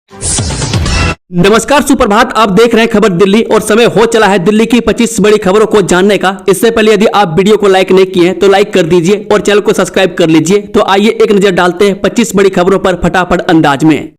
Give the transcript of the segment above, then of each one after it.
नमस्कार, सुप्रभात। आप देख रहे हैं खबर दिल्ली और समय हो चला है दिल्ली की 25 बड़ी खबरों को जानने का। इससे पहले यदि आप वीडियो को लाइक नहीं किए हैं तो लाइक कर दीजिए और चैनल को सब्सक्राइब कर लीजिए। तो आइए एक नजर डालते हैं 25 बड़ी खबरों पर फटाफट अंदाज में।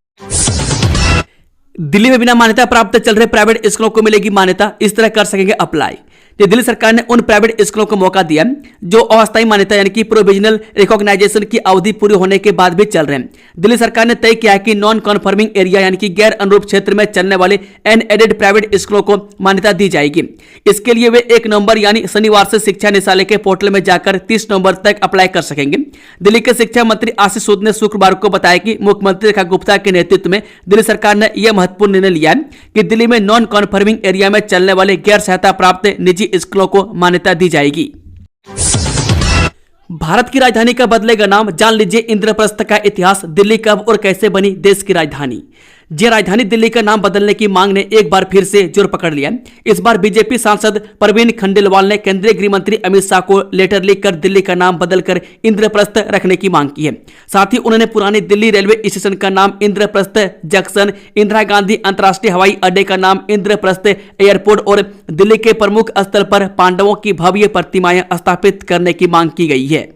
दिल्ली में बिना मान्यता प्राप्त चल रहे प्राइवेट स्कूलों को मिलेगी मान्यता, इस तरह कर सकेंगे अप्लाई। दिल्ली सरकार ने उन प्राइवेट स्कूलों को मौका दिया जो अस्थायी मान्यता यानी कि प्रोविजनल रिकॉग्नाइजेशन की अवधि पूरी होने के बाद भी चल रहे हैं। दिल्ली सरकार ने तय किया है कि नॉन कन्फर्मिंग एरिया यानी कि गैर अनुरूप क्षेत्र में चलने वाले अनएडेड प्राइवेट स्कूलों को मान्यता दी जाएगी। इसके लिए वे 1 नवंबर यानी शनिवार से शिक्षा निदेशालय के पोर्टल में जाकर 30 नवंबर तक अप्लाई कर सकेंगे। दिल्ली के शिक्षा मंत्री आशीष सूद ने शुक्रवार को बताया कि मुख्यमंत्री रेखा गुप्ता के नेतृत्व में दिल्ली सरकार ने यह महत्वपूर्ण निर्णय लिया है कि दिल्ली में नॉन कन्फर्मिंग एरिया में चलने वाले गैर सहायता प्राप्त निजी स्कूलों को मान्यता दी जाएगी। भारत की राजधानी का बदलेगा नाम, जान लीजिए इंद्रप्रस्थ का इतिहास। दिल्ली कब और कैसे बनी देश की राजधानी। राजधानी दिल्ली का नाम बदलने की मांग ने एक बार फिर से जोर पकड़ लिया। इस बार बीजेपी सांसद प्रवीण खंडेलवाल ने केंद्रीय गृह मंत्री अमित शाह को लेटर लिखकर दिल्ली का नाम बदलकर इंद्रप्रस्थ रखने की मांग की है। साथ ही उन्होंने पुरानी दिल्ली रेलवे स्टेशन का नाम इंद्रप्रस्थ जंक्शन, इंदिरा गांधी अंतर्राष्ट्रीय हवाई अड्डे का नाम इंद्रप्रस्थ एयरपोर्ट और दिल्ली के प्रमुख स्थल पर पांडवों की भव्य प्रतिमाएं स्थापित करने की मांग की गई है।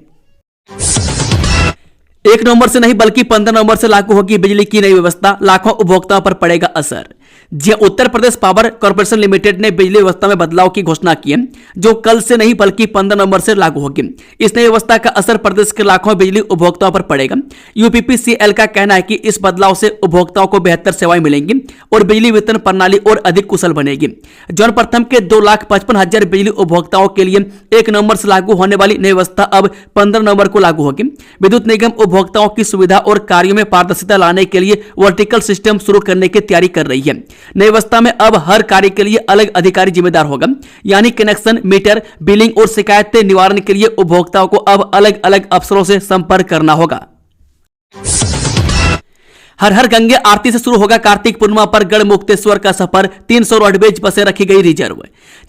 1 नवंबर से नहीं बल्कि 15 नवंबर से लागू होगी बिजली की नई व्यवस्था, लाखों उपभोक्ताओं पर पड़ेगा असर। Uttar Pradesh power corporation limited ने बिजली व्यवस्था में बदलाव की घोषणा की है, जो कल से नहीं बल्कि 15 नवंबर से लागू होगी। इस नई व्यवस्था का असर प्रदेश के लाखों बिजली उपभोक्ताओं पर पड़ेगा। यूपीपीसीएल का कहना है कि इस बदलाव से उपभोक्ताओं को बेहतर सेवाएं मिलेंगी और बिजली वितरण प्रणाली और अधिक कुशल बनेगी। प्रथम के 2,55,000 बिजली उपभोक्ताओं के लिए 1 नवंबर से लागू होने वाली नई व्यवस्था अब 15 नवंबर को लागू होगी। विद्युत निगम उपभोक्ताओं की सुविधा और कार्यों में पारदर्शिता लाने के लिए वर्टिकल सिस्टम शुरू करने की तैयारी कर रही है। नई व्यवस्था में अब हर कार्य के लिए अलग अधिकारी जिम्मेदार होगा, यानी कनेक्शन, मीटर, बिलिंग और शिकायत निवारण के लिए उपभोक्ताओं को अब अलग अलग अफसरों से संपर्क करना होगा। हर हर गंगे आरती से शुरू होगा कार्तिक पूर्णिमा पर गढ़मुक्तेश्वर का सफर, 300 रोडवेज बसें रखी गई रिजर्व।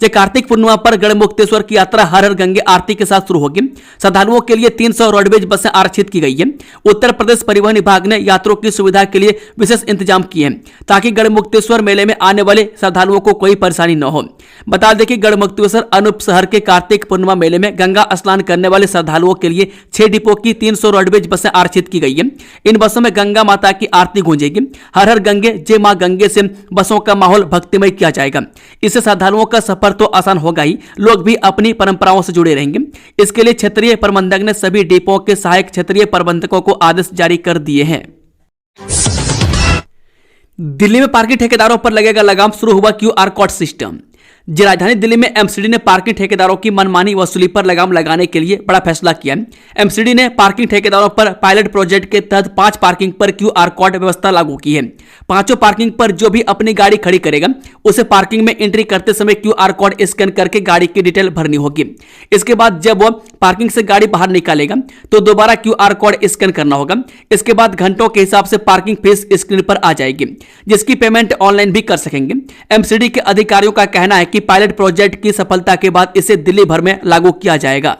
कार्तिक पूर्णिमा पर गढ़मुक्तेश्वर की यात्रा हर हर गंगे आरती के साथ शुरू होगी। श्रद्धालुओं के लिए 300 रोडवेज बसें आरक्षित की गई है। उत्तर प्रदेश परिवहन विभाग ने यात्रियों की सुविधा के लिए विशेष इंतजाम किए हैं ताकि गढ़मुक्तेश्वर मेले में आने वाले श्रद्धालुओं को कोई परेशानी न हो। बता दें कि गढ़मुक्तेश्वर अनूप शहर के कार्तिक पूर्णिमा मेले में गंगा स्नान करने वाले श्रद्धालुओं के लिए 6 डिपो की 300 रोडवेज बसें आरक्षित की गई है। इन बसों में गंगा माता की आरती गूंजेगी। हर हर गंगे जय मां गंगे से बसों का माहौल भक्तिमय किया जाएगा। इससे श्रद्धालुओं का सफर तो आसान होगा ही, लोग भी अपनी परंपराओं से जुड़े रहेंगे। इसके लिए क्षेत्रीय प्रबंधक ने सभी डिपो के सहायक क्षेत्रीय प्रबंधकों को आदेश जारी कर दिए हैं। दिल्ली में पार्किंग ठेकेदारों पर लगेगा लगाम, शुरू हुआ QR कोड सिस्टम। राजधानी दिल्ली में एमसीडी ने पार्किंग ठेकेदारों की मनमानी वसूली पर लगाम लगाने के लिए बड़ा फैसला किया। एमसीडी ने पार्किंग ठेकेदारों पर पायलट प्रोजेक्ट के तहत 5 पार्किंग पर QR कोड व्यवस्था लागू की है। 5 पार्किंग पर जो भी अपनी गाड़ी खड़ी करेगा उसे पार्किंग में एंट्री करते समय QR कोड स्कैन करके गाड़ी की डिटेल भरनी होगी। इसके बाद जब वो पार्किंग से गाड़ी बाहर निकालेगा तो दोबारा QR कोड स्कैन करना होगा। इसके बाद घंटों के हिसाब से पार्किंग फीस स्क्रीन पर आ जाएगी, जिसकी पेमेंट ऑनलाइन भी कर सकेंगे। एमसीडी के अधिकारियों का कहना है कि पायलट प्रोजेक्ट की सफलता के बाद इसे दिल्ली भर में लागू किया जाएगा।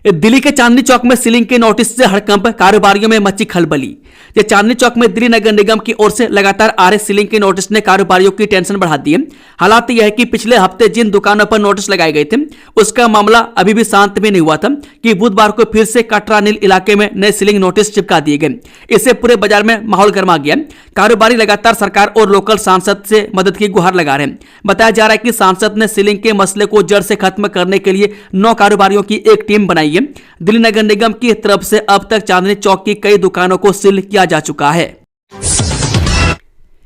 दिल्ली के चांदनी चौक में सीलिंग के नोटिस से हड़कंप, कारोबारियों में मची खलबली। चांदनी चौक में दिल्ली नगर निगम की ओर से लगातार आ रहे सीलिंग के नोटिस ने कारोबारियों की टेंशन बढ़ा दी है। हालात यह है कि पिछले हफ्ते जिन दुकानों पर नोटिस लगाए गए थे उसका मामला अभी भी शांत भी नहीं हुआ था कि बुधवार को फिर से कटरा नील इलाके में नए सीलिंग नोटिस चिपका दिए गए। इससे पूरे बाजार में माहौल गर्मा गया। कारोबारी लगातार सरकार और लोकल सांसद से मदद की गुहार लगा रहे हैं। बताया जा रहा है कि सांसद ने सीलिंग के मसले को जड़ से खत्म करने के लिए 9 कारोबारियों की एक टीम बनाई है। दिल्ली नगर निगम की तरफ से अब तक चांदनी चौक की कई दुकानों को सील किया जा चुका है।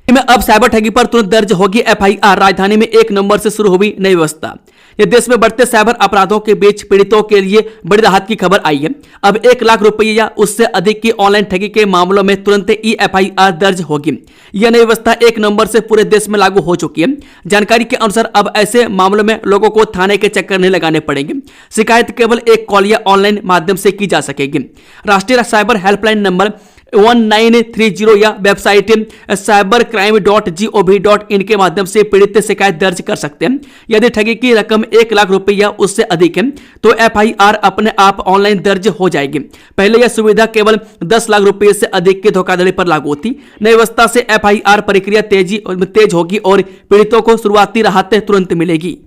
में अब साइबर ठगी पर तुरंत दर्ज होगी FIR। राजधानी में 1 नवंबर से शुरू हुई नई व्यवस्था। देश में बढ़ते साइबर अपराधों के बीच पीड़ितों के लिए बड़ी राहत की खबर आई है। अब 1 लाख रुपए या उससे अधिक की ऑनलाइन ठगी के मामलों में तुरंत FIR दर्ज होगी। यह नई व्यवस्था 1 नवंबर से पूरे देश में लागू हो चुकी है। जानकारी के अनुसार अब ऐसे मामलों में लोगों को थाने के चक्कर नहीं लगाने पड़ेंगे। शिकायत केवल एक कॉल या ऑनलाइन माध्यम से की जा सकेगी। राष्ट्रीय साइबर हेल्पलाइन नंबर 1930 या वेबसाइट cybercrime.gov.in के माध्यम से पीड़ित शिकायत दर्ज कर सकते हैं। यदि ठगी की रकम 1 लाख रुपए या उससे अधिक है तो FIR अपने आप ऑनलाइन दर्ज हो जाएगी। पहले यह सुविधा केवल 10 लाख रुपए से अधिक की धोखाधड़ी पर लागू होती। नई व्यवस्था से FIR प्रक्रिया तेज होगी और पीड़ितों को शुरुआती राहत तुरंत मिलेगी।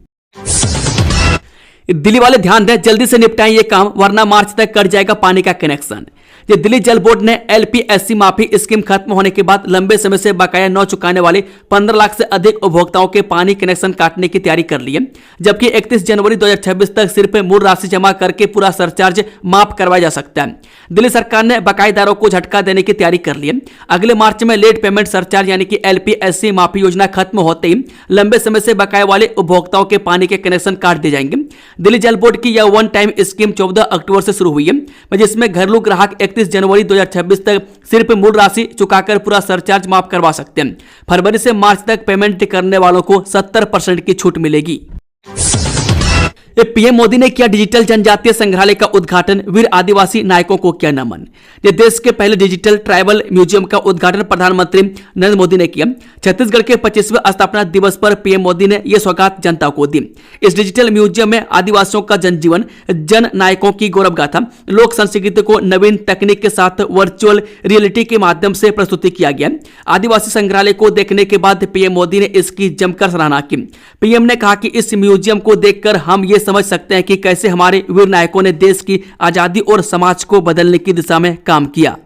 दिल्ली वाले ध्यान दें, जल्दी से निपटाएं ये काम वरना मार्च तक कट जाएगा पानी का कनेक्शन। ये दिल्ली जल बोर्ड ने LPSC माफी स्कीम खत्म होने के बाद लंबे समय से बकाया न चुकाने वाले 15 लाख से अधिक उपभोक्ताओं के पानी कनेक्शन काटने की तैयारी कर ली है, जबकि 31 जनवरी 2026 तक सिर्फ मूल राशि जमा करके पूरा सरचार्ज माफ करवाया जा सकता है। दिल्ली सरकार ने बकायेदारों को झटका देने की तैयारी कर ली है। अगले मार्च में लेट पेमेंट सरचार्ज यानी कि LPSC माफी योजना खत्म होते ही लंबे समय से बकाये वाले उपभोक्ताओं के पानी के कनेक्शन काट दिए जाएंगे। दिल्ली जल बोर्ड की यह वन टाइम स्कीम 14 अक्टूबर से शुरू हुई है, जिसमें घरेलू ग्राहक 31 जनवरी 2026 तक सिर्फ मूल राशि चुकाकर पूरा सरचार्ज माफ करवा सकते हैं। फरवरी से मार्च तक पेमेंट करने वालों को 70% की छूट मिलेगी। पीएम मोदी ने किया डिजिटल जनजातीय संग्रहालय का उद्घाटन, वीर आदिवासी नायकों को किया नमन। देश के पहले डिजिटल ट्राइबल म्यूजियम का उद्घाटन प्रधानमंत्री नरेंद्र मोदी ने किया। छत्तीसगढ़ के 25वें स्थापना दिवस पर पीएम मोदी ने यह सौगात जनता को दी। इस डिजिटल म्यूजियम में आदिवासियों का जनजीवन, जन नायकों की गौरव गाथा, लोक संस्कृति को नवीन तकनीक के साथ वर्चुअल रियलिटी के माध्यम से प्रस्तुत किया गया। आदिवासी संग्रहालय को देखने के बाद पीएम मोदी ने इसकी जमकर सराहना की। पीएम ने कहा कि इस म्यूजियम को देखकर हम ये समझ सकते हैं कि कैसे हमारे वीर नायकों ने देश की आजादी और समाज को बदलने की दिशा में काम किया।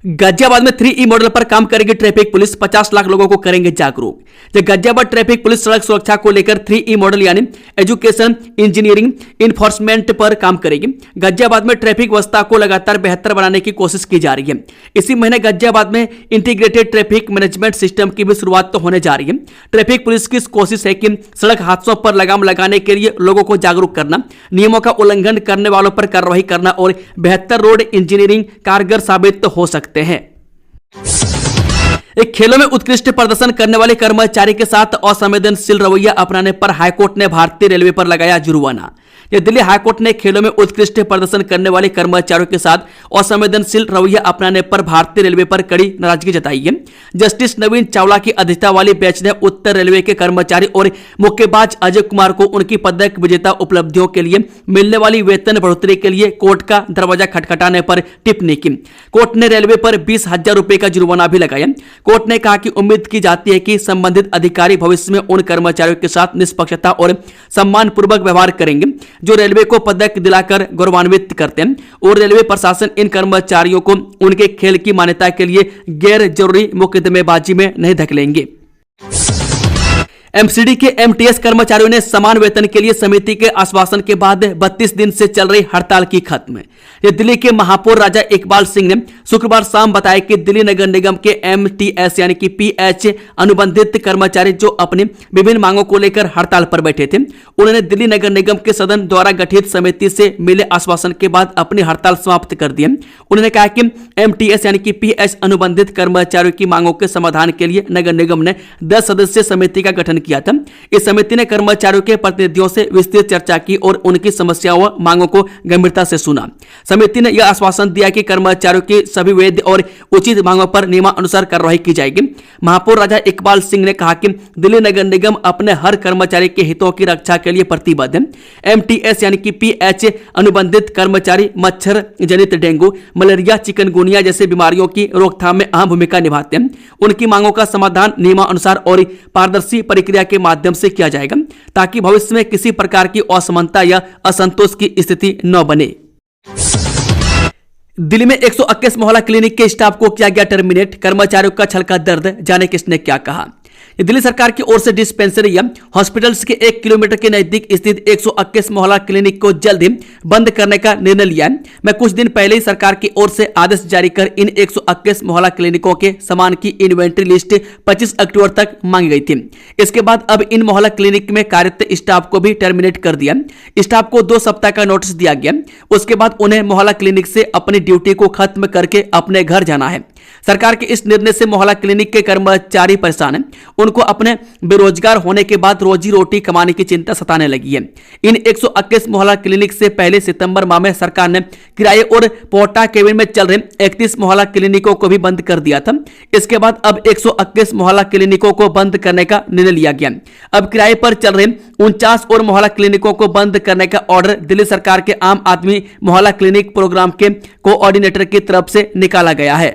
गाजियाबाद में 3E मॉडल पर काम करेगी ट्रैफिक पुलिस, 50 लाख लोगों को करेंगे जागरूक। गाजियाबाद ट्रैफिक पुलिस सड़क सुरक्षा को लेकर 3E मॉडल यानी एजुकेशन, इंजीनियरिंग, इन्फोर्समेंट पर काम करेगी। गाजियाबाद में ट्रैफिक व्यवस्था को लगातार बेहतर बनाने की कोशिश की जा रही है। इसी महीने गाजियाबाद में इंटीग्रेटेड ट्रैफिक मैनेजमेंट सिस्टम की भी शुरुआत तो होने जा रही है। ट्रैफिक पुलिस की कोशिश है कि सड़क हादसों पर लगाम लगाने के लिए लोगों को जागरूक करना, नियमों का उल्लंघन करने वालों पर कार्रवाई करना और बेहतर रोड इंजीनियरिंग कारगर साबित हो सकते हैं। एक खेलों में उत्कृष्ट प्रदर्शन करने वाले कर्मचारी के साथ असंवेदनशील रवैया अपनाने पर हाईकोर्ट ने भारतीय रेलवे पर लगाया जुर्माना। दिल्ली हाईकोर्ट ने खेलों में उत्कृष्ट प्रदर्शन करने वाले कर्मचारियों के साथ असंवेदनशील रवैया अपनाने पर भारतीय रेलवे पर कड़ी नाराजगी जताई है। जस्टिस नवीन चावला की अध्यक्षता वाली बेंच ने उत्तर रेलवे के कर्मचारी और मुक्केबाज अजय कुमार को उनकी पदक विजेता उपलब्धियों के लिए मिलने वाली वेतन बढ़ोतरी के लिए कोर्ट का दरवाजा खटखटाने पर टिप्पणी की। कोर्ट ने रेलवे पर 20,000 रुपए का जुर्माना भी लगाया। कोर्ट ने कहा कि उम्मीद की जाती है कि संबंधित अधिकारी भविष्य में उन कर्मचारियों के साथ निष्पक्षता और सम्मानपूर्वक व्यवहार करेंगे जो रेलवे को पदक दिलाकर गौरवान्वित करते हैं, और रेलवे प्रशासन इन कर्मचारियों को उनके खेल की मान्यता के लिए गैर जरूरी मुकदमेबाजी में नहीं धकेलेंगे। MCD के MTS कर्मचारियों ने समान वेतन के लिए समिति के आश्वासन के बाद 32 दिन से चल रही हड़ताल की खत्म। दिल्ली के महापौर राजा इकबाल सिंह ने शुक्रवार शाम बताया कि दिल्ली नगर निगम के MTS यानी कि PH अनुबंधित कर्मचारी जो अपनी विभिन्न मांगों को लेकर हड़ताल पर बैठे थे, उन्होंने दिल्ली नगर निगम के सदन द्वारा गठित समिति से मिले आश्वासन के बाद अपनी हड़ताल समाप्त कर दी। उन्होंने कहा कि MTS यानी कि PH अनुबंधित कर्मचारियों की मांगों के समाधान के लिए नगर निगम ने 10 सदस्यीय समिति का गठन किया था। इस समिति ने कर्मचारियों के प्रतिनिधियों से विस्तृत चर्चा की और उनकी समस्याओं व मांगों को गंभीरता से सुना। समिति ने यह आश्वासन दिया कि कर्मचारियों की सभी वैध और उचित मांगों पर नियमानुसार कार्रवाई की जाएगी। महापौर राजा इकबाल सिंह ने कहा कि दिल्ली नगर निगम अपने हर कर्मचारी के हितों की रक्षा के लिए प्रतिबद्ध है। MTS यानी कि PH अनुबंधित कर्मचारी मच्छर जनित डेंगू, मलेरिया, चिकनगुनिया जैसे बीमारियों की रोकथाम में अहम भूमिका निभाते हैं। उनकी मांगों का समाधान नियमानुसार और पारदर्शी प्रक्रिया के माध्यम से किया जाएगा ताकि भविष्य में किसी प्रकार की असमानता या असंतोष की स्थिति न बने। दिल्ली में 121 मोहल्ला क्लिनिक के स्टाफ को किया गया टर्मिनेट, कर्मचारियों का छलका दर्द, जाने किसने क्या कहा। दिल्ली सरकार की ओर से डिस्पेंसरी या हॉस्पिटल्स के 1 किलोमीटर के नजदीक स्थित 121 मोहल्ला क्लिनिक को जल्द ही बंद करने का निर्णय लिया है। मैं कुछ दिन पहले ही सरकार की ओर से आदेश जारी कर इन 121 मोहल्ला क्लिनिकों के सामान की इन्वेंट्री लिस्ट 25 अक्टूबर तक मांगी गई थी। इसके बाद अब इन मोहल्ला क्लिनिक में कार्यरत स्टाफ को भी टर्मिनेट कर दिया। स्टाफ को 2 सप्ताह का नोटिस दिया गया। उसके बाद उन्हें मोहल्ला क्लिनिक से अपनी ड्यूटी को खत्म करके अपने घर जाना है। सरकार के इस निर्णय से मोहल्ला क्लिनिक के कर्मचारी परेशान हैं। उनको अपने बेरोजगार होने के बाद रोजी रोटी कमाने की चिंता सताने लगी है। इन 121 मोहल्ला क्लिनिक से पहले सितंबर माह में सरकार ने किराए और पोटा केबिन में चल रहे 31 मोहल्ला क्लिनिकों को भी बंद कर दिया था। इसके बाद अब 121 मोहल्ला क्लिनिकों को बंद करने का निर्णय लिया गया। अब किराए पर चल रहे 49 और मोहल्ला क्लिनिकों को बंद करने का ऑर्डर दिल्ली सरकार के आम आदमी मोहल्ला क्लिनिक प्रोग्राम के कोऑर्डिनेटर की तरफ से निकाला गया है।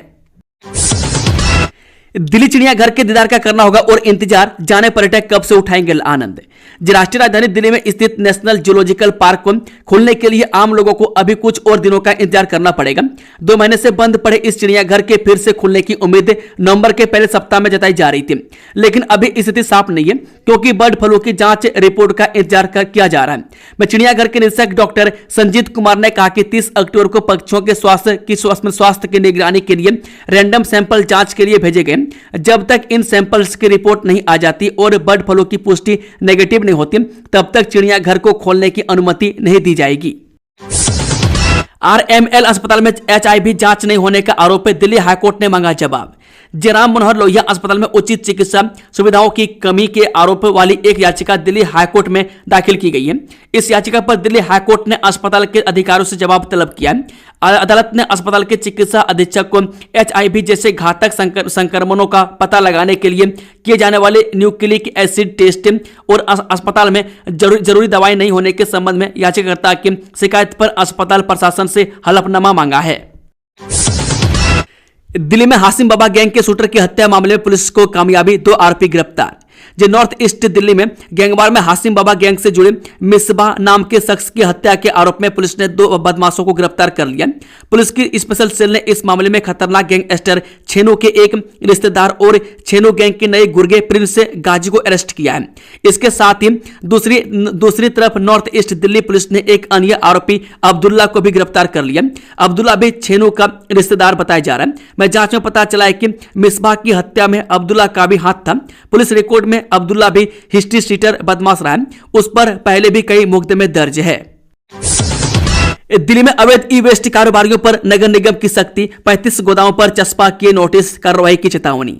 दिल्ली चिड़ियाघर के दीदार का करना होगा और इंतजार, जाने पर्यटक कब से उठाएंगे आनंद। राष्ट्रीय राजधानी दिल्ली में स्थित नेशनल जूलॉजिकल पार्क को खुलने के लिए आम लोगों को अभी कुछ और दिनों का इंतजार करना पड़ेगा। 2 महीने से बंद पड़े इस चिड़ियाघर के फिर से खुलने की उम्मीद नवंबर के पहले सप्ताह में जताई जा रही थी, लेकिन अभी स्थिति साफ नहीं है क्योंकि बर्ड फ्लू की जांच रिपोर्ट का इंतजार किया जा रहा है। चिड़ियाघर के निदेशक डॉक्टर संजीत कुमार ने कहा कि 30 अक्टूबर को पक्षियों के स्वास्थ्य की निगरानी के लिए रैंडम सैंपल जांच के लिए भेजे गए। जब तक इन सैंपल्स की रिपोर्ट नहीं आ जाती और बर्ड फ्लू की पुष्टि नेगेटिव नहीं होती, तब तक चिड़ियाघर को खोलने की अनुमति नहीं दी जाएगी। आरएमएल अस्पताल में एचआईवी जांच नहीं होने का आरोप पे दिल्ली हाईकोर्ट ने मांगा जवाब। जयराम मनोहर लोहिया अस्पताल में उचित चिकित्सा सुविधाओं की कमी के आरोप वाली एक याचिका दिल्ली हाईकोर्ट में दाखिल की गई है। इस याचिका पर दिल्ली हाईकोर्ट ने अस्पताल के अधिकारियों से जवाब तलब किया है। अदालत ने अस्पताल के चिकित्सा अधीक्षक को एचआईवी जैसे घातक संक्रमणों का पता लगाने के लिए किए जाने वाले न्यूक्लिक एसिड टेस्ट और अस्पताल में जरूरी दवाई नहीं होने के संबंध में याचिकाकर्ता की शिकायत पर अस्पताल प्रशासन से हलफनामा मांगा है। दिल्ली में हासिम बाबा गैंग के शूटर की हत्या मामले में पुलिस को कामयाबी, 2 आरोपी गिरफ्तार। नॉर्थ ईस्ट दिल्ली में गैंगवार में हासिम बाबा गैंग से जुड़े मिसबा नाम के शख्स की हत्या के आरोप में पुलिस ने 2 बदमाशों को गिरफ्तार कर लिया। पुलिस की स्पेशल सेल ने इस मामले में खतरनाक गैंगस्टर छेनो के एक रिश्तेदार और छेनो गैंग के नए गुर्गे प्रिंस गाजी को अरेस्ट किया है। इसके साथ ही दूसरी तरफ नॉर्थ ईस्ट दिल्ली पुलिस ने एक अन्य आरोपी अब्दुल्ला को भी गिरफ्तार कर लिया। अब्दुल्ला भी छेनो का रिश्तेदार बताया जा रहा है। जांच में पता चला है कि मिसबा की हत्या में अब्दुल्ला का भी हाथ था। पुलिस रिकॉर्ड में अब्दुल्ला भी हिस्ट्री शीटर बदमाश रहा है, उस पर पहले भी कई मुकदमे दर्ज है। दिल्ली में अवैध ई वेस्ट कारोबारियों पर नगर निगम की सख्ती, 35 गोदामों पर चस्पा किए नोटिस, कार्रवाई की चेतावनी।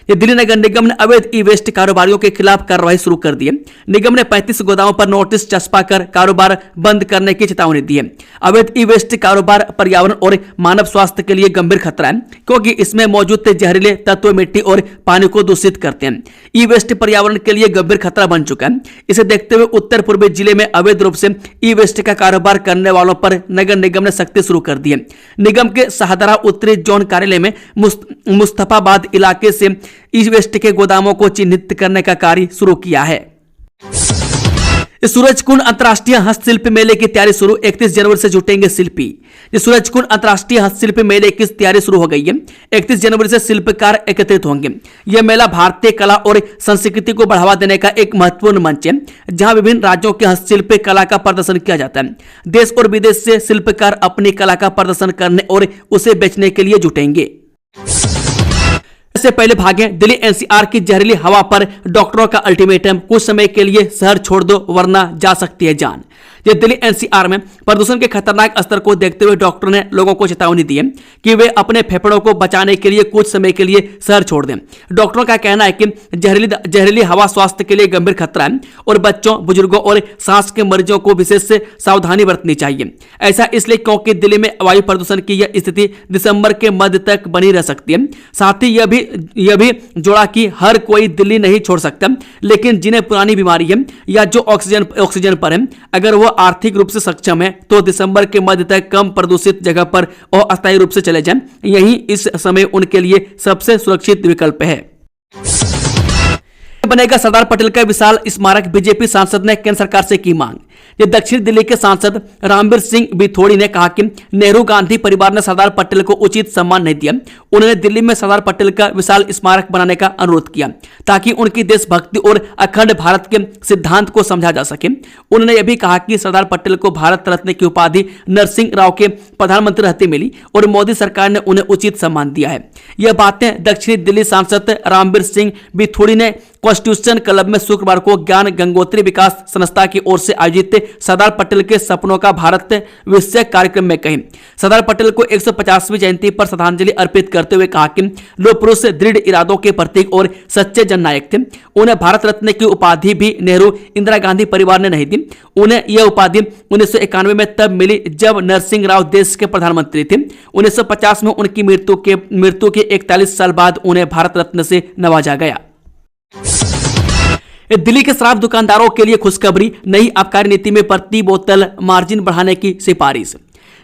दिल्ली नगर निगम ने अवैध ई वेस्ट कारोबारियों के खिलाफ कार्रवाई शुरू कर दी है। निगम ने 35 गोदामों पर नोटिस चस्पा कर कारोबार बंद करने की चेतावनी दी है। अवैध ई वेस्ट कारोबार पर्यावरण और मानव स्वास्थ्य के लिए गंभीर खतरा है क्योंकि इसमें मौजूद जहरीले तत्व मिट्टी और पानी को दूषित करते हैं। ई वेस्ट पर्यावरण के लिए गंभीर खतरा बन चुका है। इसे देखते हुए उत्तर पूर्वी जिले में अवैध रूप से ई वेस्ट का कारोबार करने वालों पर नगर निगम ने सख्ती शुरू कर दी है। निगम के शाहदरा उत्तरी जोन कार्यालय में मुस्तफाबाद इलाके से ई वेस्ट के गोदामों को चिन्हित करने का कार्य शुरू किया है। सूरजकुंड अंतर्राष्ट्रीय हस्तशिल्प मेले की तैयारी शुरू, 31 जनवरी से जुटेंगे शिल्पी। सूरजकुंड अंतर्राष्ट्रीय हस्तशिल्प मेले की तैयारी शुरू हो गई है। 31 जनवरी से शिल्पकार एकत्रित होंगे। यह मेला भारतीय कला और संस्कृति को बढ़ावा देने का एक महत्वपूर्ण मंच है जहां विभिन्न राज्यों के हस्तशिल्प कला का प्रदर्शन किया जाता है। देश और विदेश से शिल्पकार अपनी कला का प्रदर्शन करने और उसे बेचने के लिए जुटेंगे। से पहले भागें, दिल्ली एनसीआर की जहरीली हवा पर डॉक्टरों का अल्टीमेटम, कुछ समय के लिए शहर छोड़ दो वरना जा सकती है जान। ये दिल्ली एनसीआर में प्रदूषण के खतरनाक स्तर को देखते हुए डॉक्टरों ने लोगों को चेतावनी दी है कि वे अपने फेफड़ों को बचाने के लिए कुछ समय के लिए शहर छोड़ दें। डॉक्टरों का कहना है कि जहरीली हवा स्वास्थ्य के लिए गंभीर खतरा है और बच्चों, बुजुर्गों और सांस के मरीजों को विशेष सावधानी बरतनी चाहिए। ऐसा इसलिए क्योंकि दिल्ली में वायु प्रदूषण की यह स्थिति दिसंबर के मध्य तक बनी रह सकती है। साथ ही यह भी जोड़ा कि हर कोई दिल्ली नहीं छोड़ सकता, लेकिन जिन्हें पुरानी बीमारी है या जो ऑक्सीजन पर है, अगर वो आर्थिक रूप से सक्षम है तो दिसंबर के मध्य तक कम प्रदूषित जगह पर और अस्थायी रूप से चले जाएं। यही इस समय उनके लिए सबसे सुरक्षित विकल्प है। बनेगा सरदार पटेल का विशाल स्मारक, बीजेपी सांसद ने केंद्र सरकार से की मांग। ये दक्षिण दिल्ली के सांसद रामवीर सिंह बिथोड़ी ने कहा कि नेहरू गांधी परिवार ने सरदार पटेल को उचित सम्मान नहीं दिया। उन्होंने दिल्ली में सरदार पटेल का विशाल स्मारक बनाने का अनुरोध किया ताकि उनकी देशभक्ति और अखंड भारत के सिद्धांत को समझा जा सके। उन्होंने यह भी कहा कि सरदार पटेल को भारत रत्न की उपाधि नरसिंह राव के प्रधानमंत्री रहते मिली और मोदी सरकार ने उन्हें उचित सम्मान दिया है। यह बातें दक्षिणी दिल्ली सांसद रामवीर सिंह बिथोड़ी ने कॉन्स्टिट्यूशन क्लब में शुक्रवार को ज्ञान गंगोत्री विकास संस्था की ओर से आयोजित सरदार पटेल के सपनों का भारत विषय कार्यक्रम में कही। सरदार पटेल को 150वीं जयंती पर श्रद्धांजलि अर्पित करते हुए कहा कि लोह पुरुष दृढ़ इरादों के प्रतीक और सच्चे जननायक थे। उन्हें भारत रत्न की उपाधि भी नेहरू इंदिरा गांधी परिवार ने नहीं दी। उन्हें यह उपाधि 1991 में तब मिली जब नरसिंह राव देश के प्रधानमंत्री थे। 1950 में उनकी मृत्यु के 41 साल बाद उन्हें भारत रत्न से नवाजा गया। दिल्ली के शराब दुकानदारों के लिए खुशखबरी, नई आबकारी नीति में प्रति बोतल मार्जिन बढ़ाने की सिफारिश।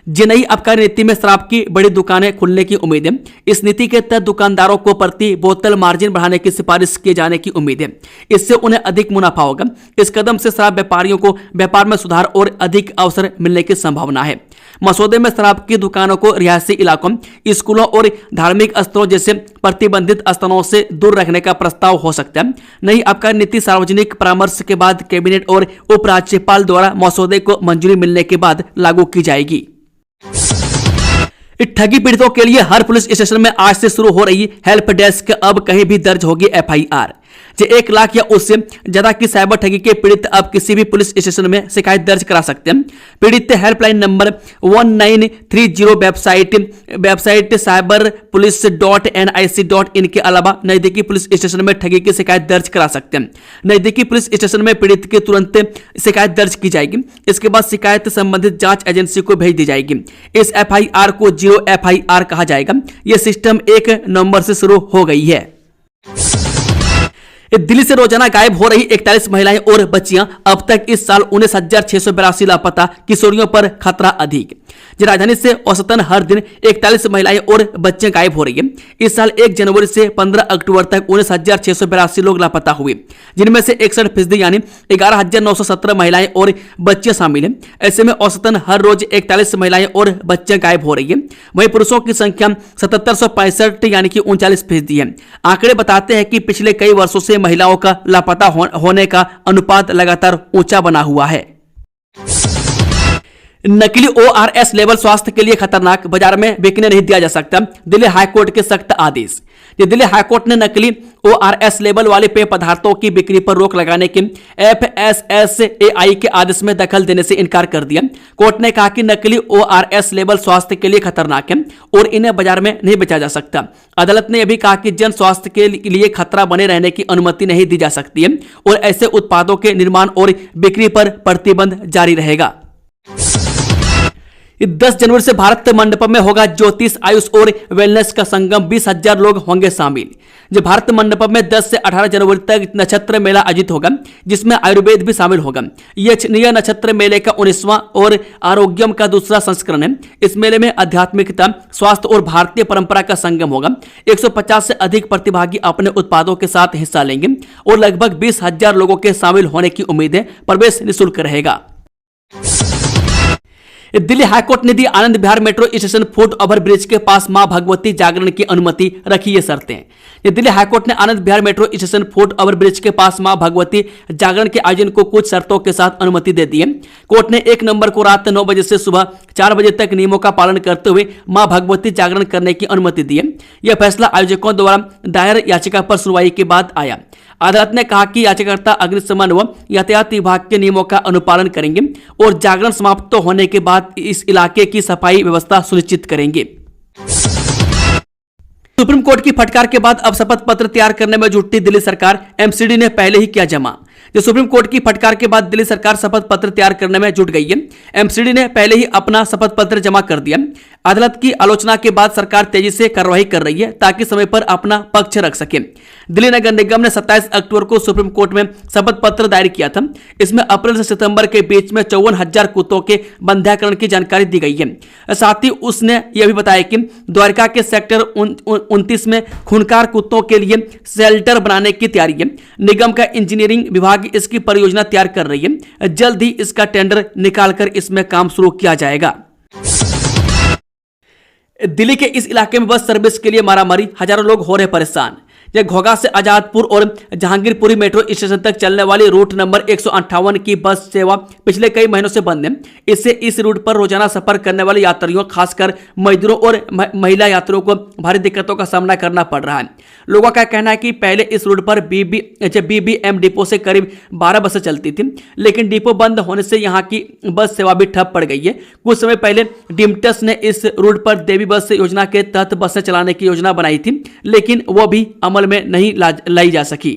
नई आबकारी नीति में शराब की बड़ी दुकानें खुलने की उम्मीद है। इस नीति के तहत दुकानदारों को प्रति बोतल मार्जिन बढ़ाने की सिफारिश किए जाने की उम्मीद है। इससे उन्हें अधिक मुनाफा होगा। इस कदम से शराब व्यापारियों को व्यापार में सुधार और अधिक अवसर मिलने की संभावना है। मसौदे में शराब की दुकानों को रिहायशी इलाकों, स्कूलों और धार्मिक स्थलों जैसे प्रतिबंधित स्थानों से दूर रखने का प्रस्ताव हो सकता है। नई आबकारी नीति सार्वजनिक परामर्श के बाद कैबिनेट और उपराज्यपाल द्वारा मसौदे को मंजूरी मिलने के बाद लागू की जाएगी। ठगी पीड़ितों के लिए हर पुलिस स्टेशन में आज से शुरू हो रही हेल्प डेस्क, अब कहीं भी दर्ज होगी FIR। 1 लाख या उससे ज्यादा की साइबर ठगी के पीड़ित अब किसी भी पुलिस स्टेशन में शिकायत दर्ज करा सकते हैं। पीड़ित हेल्पलाइन नंबर 1930 वेबसाइट cyberpolice.nic.in के अलावा नजदीकी पुलिस स्टेशन में ठगी की शिकायत दर्ज करा सकते हैं। नजदीकी पुलिस स्टेशन में पीड़ित की तुरंत शिकायत दर्ज की जाएगी। इसके बाद शिकायत संबंधित जांच एजेंसी को भेज दी जाएगी। इस FIR को 0 FIR कहा जाएगा। यह सिस्टम 1 नवंबर से शुरू हो गई है। दिल्ली से रोजाना गायब हो रही 41 महिलाएं और बच्चियां, अब तक इस साल 19,682 लापता किशोरियों पर खतरा अधिक। राजधानी से औसतन हर दिन 41 महिलाएं और बच्चे गायब हो रही हैं। इस साल 1 जनवरी से 15 अक्टूबर तक 19,682 लोग लापता हुए, जिनमें से 61% यानी 11,917 महिलाएं और बच्चे शामिल हैं। ऐसे में औसतन हर रोज 41 महिलाएं और बच्चे गायब हो रही है। वहीं पुरुषों की संख्या 7765 यानी कि 39% है। आंकड़े बताते हैं कि पिछले कई वर्षों से महिलाओं का लापता होने का अनुपात लगातार ऊंचा बना हुआ है। नकली ORS लेबल स्वास्थ्य के लिए खतरनाक, बाजार में बिकने नहीं दिया जा सकता। दिल्ली हाईकोर्ट के सख्त आदेश। दिल्ली हाईकोर्ट ने नकली ORS लेबल वाले पेय पदार्थों की बिक्री पर रोक लगाने के FSSAI के आदेश में दखल देने से इनकार कर दिया। कोर्ट ने कहा कि नकली ORS लेबल स्वास्थ्य के लिए खतरनाक है और इन्हें बाजार में नहीं बेचा जा सकता। अदालत ने यह भी कहा कि जन स्वास्थ्य के लिए खतरा बने रहने की अनुमति नहीं दी जा सकती है और ऐसे उत्पादों के निर्माण और बिक्री पर प्रतिबंध जारी रहेगा। 10 जनवरी से भारत मंडपम में होगा ज्योतिष, आयुष और वेलनेस का संगम। 20,000 लोग होंगे शामिल। भारत मंडपम में 10 से 18 जनवरी तक नक्षत्र मेला आयोजित होगा, जिसमें आयुर्वेद भी शामिल होगा। यह नक्षत्र मेले का 19वां और आरोग्यम का दूसरा संस्करण है। इस मेले में आध्यात्मिकता, स्वास्थ्य और भारतीय परंपरा का संगम होगा। 150 से अधिक प्रतिभागी अपने उत्पादों के साथ हिस्सा लेंगे और लगभग 20,000 लोगों के शामिल होने की उम्मीद है। प्रवेश निःशुल्क रहेगा। दिल्ली हाईकोर्ट ने दी Anand Vihar metro station foot over bridge के पास मां भगवती जागरण की अनुमति, रखी ये शर्तें। दिल्ली हाईकोर्ट ने Anand Vihar metro station foot over bridge के पास मां भगवती जागरण के आयोजन को कुछ शर्तों के साथ अनुमति दे दी है। कोर्ट ने 1 नवंबर को रात 9 बजे से सुबह 4 बजे तक नियमों का पालन करते हुए मां भगवती जागरण करने की अनुमति दी है। यह फैसला आयोजकों द्वारा दायर याचिका पर सुनवाई के बाद आया। अदालत ने कहा कि याचिकाकर्ता अग्निशमन व यातायात विभाग के नियमों का अनुपालन करेंगे और जागरण समाप्त होने के बाद इस इलाके की सफाई व्यवस्था सुनिश्चित करेंगे। सुप्रीम कोर्ट की फटकार के बाद अब शपथ पत्र तैयार करने में जुटी दिल्ली सरकार। MCD ने पहले ही किया जमा। सुप्रीम कोर्ट की फटकार के बाद दिल्ली सरकार शपथ पत्र तैयार करने में जुट गई है। MCD ने पहले ही अपना शपथ पत्र जमा कर दिया। अदालत की आलोचना के बाद सरकार तेजी से कार्रवाई कर रही है ताकि समय पर अपना पक्ष रख सके। दिल्ली नगर निगम ने 27 अक्टूबर को सुप्रीम कोर्ट में शपथ पत्र दायर किया था। इसमें अप्रैल से सितंबर के बीच में 54,000 कुत्तों के बंध्याकरण की जानकारी दी गई है। साथ ही उसने यह भी बताया कि द्वारका के सेक्टर 29 में खूंखार कुत्तों के लिए शेल्टर बनाने की तैयारी है। निगम का इंजीनियरिंग विभाग इसकी परियोजना तैयार कर रही है। जल्द ही इसका टेंडर निकालकर इसमें काम शुरू किया जाएगा। दिल्ली के इस इलाके में बस सर्विस के लिए मारामारी, हजारों लोग हो रहे परेशान। यह घोघा से आजादपुर और जहांगीरपुरी मेट्रो स्टेशन तक चलने वाली रूट नंबर 158 की बस सेवा पिछले कई महीनों से बंद है। इससे इस रूट पर रोजाना सफर करने वाले यात्रियों, खासकर मजदूरों और महिला यात्रियों को भारी दिक्कतों का सामना करना पड़ रहा है। लोगों का कहना है कि पहले इस रूट पर बीबीएम डिपो से करीब 12 बसें चलती थी, लेकिन डिपो बंद होने से यहां की बस सेवा भी ठप पड़ गई है। कुछ समय पहले डिमटस ने इस रूट पर देवी बस योजना के तहत बसें चलाने की योजना बनाई थी, लेकिन वो भी अमल में नहीं लाई जा सकी।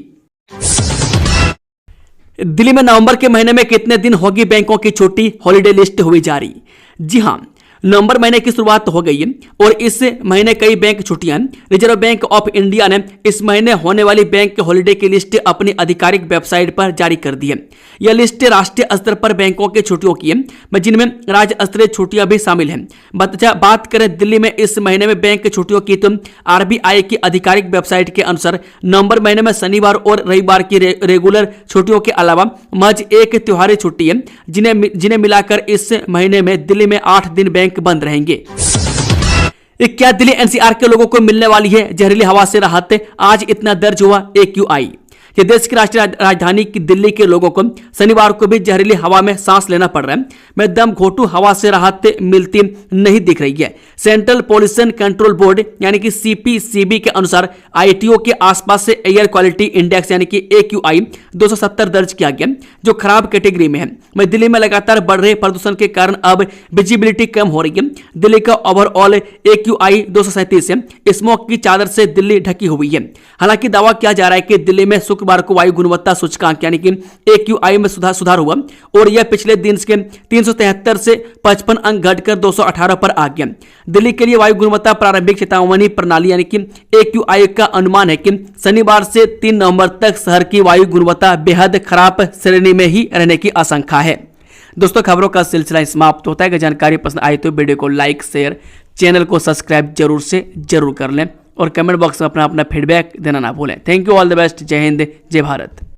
दिल्ली में नवंबर के महीने में कितने दिन होगी बैंकों की छुट्टी, हॉलीडे लिस्ट हुई जारी। जी हां, नवंबर महीने की शुरुआत हो गई है और इस महीने कई बैंक छुट्टियां हैं। रिजर्व बैंक ऑफ इंडिया ने इस महीने होने वाली बैंक हॉलीडे की लिस्ट अपनी आधिकारिक वेबसाइट पर जारी कर दी है। यह लिस्ट राष्ट्रीय स्तर पर बैंकों की छुट्टियों की है, जिनमें राज्य स्तरीय छुट्टियां भी शामिल हैं। बात करें दिल्ली में इस महीने में बैंक छुट्टियों की, तो आरबीआई की आधिकारिक वेबसाइट के अनुसार नवंबर महीने में शनिवार और रविवार की रेगुलर छुट्टियों के अलावा महज एक त्योहारी छुट्टी है, जिन्हें मिलाकर इस महीने में दिल्ली में 8 दिन बैंक बंद रहेंगे। क्या दिल्ली एनसीआर के लोगों को मिलने वाली है जहरीली हवा से राहत? आज इतना दर्ज हुआ AQI। ये देश की राष्ट्रीय राजधानी की दिल्ली के लोगों को शनिवार को भी जहरीली हवा में सांस लेना पड़ रहा है। में दम घोटू हवा से राहत मिलती नहीं दिख रही है। सेंट्रल पॉल्यूशन कंट्रोल बोर्ड यानी कि CPCB के अनुसार ITO के आसपास से एयर क्वालिटी इंडेक्स यानी कि AQI 270 दर्ज किया गया, जो खराब कैटेगरी में है। में दिल्ली में लगातार बढ़ रहे प्रदूषण के कारण अब विजिबिलिटी कम हो रही है। दिल्ली का ओवरऑल AQI 237 है। स्मोक की चादर से दिल्ली ढकी हुई है। हालांकि दावा किया जा रहा है कि दिल्ली में शुक्रवार को वायु गुणवत्ता सूचकांक यानी कि AQI में सुधार हुआ और यह पिछले दिन के 373 से 55 अंक घटकर 218 पर आ गया। दिल्ली के लिए वायु गुणवत्ता प्रारंभिक चेतावनी प्रणाली यानी कि AQI का अनुमान है कि शनिवार से 3 नवंबर तक शहर की वायु गुणवत्ता बेहद खराब श्रेणी में ही रहने की आशंका है। दोस्तों, खबरों का सिलसिला समाप्त होता है। अगर जानकारी पसंद आई तो वीडियो को लाइक, शेयर, चैनल को सब्सक्राइब जरूर कर लें और कमेंट बॉक्स में अपना फीडबैक देना ना भूलें। Thank you, all the best. जय हिंद, जय भारत।